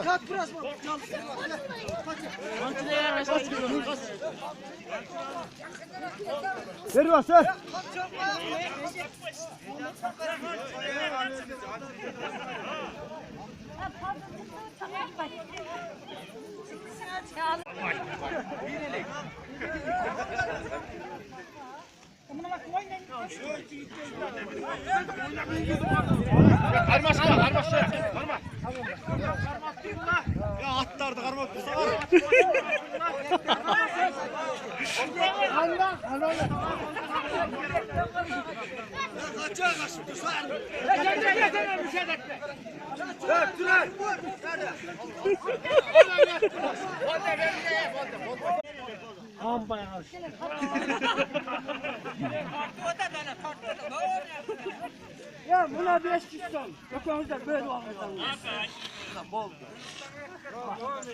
Yat biraz mı? Ver basın. Ya atlardı karma kusa var. Kaçar kaçır kuşlar. Gel müşahede etme. Dört Tülay. Tamam bayağı. Ya buna 5 kişi son. Yok böyle olmaz.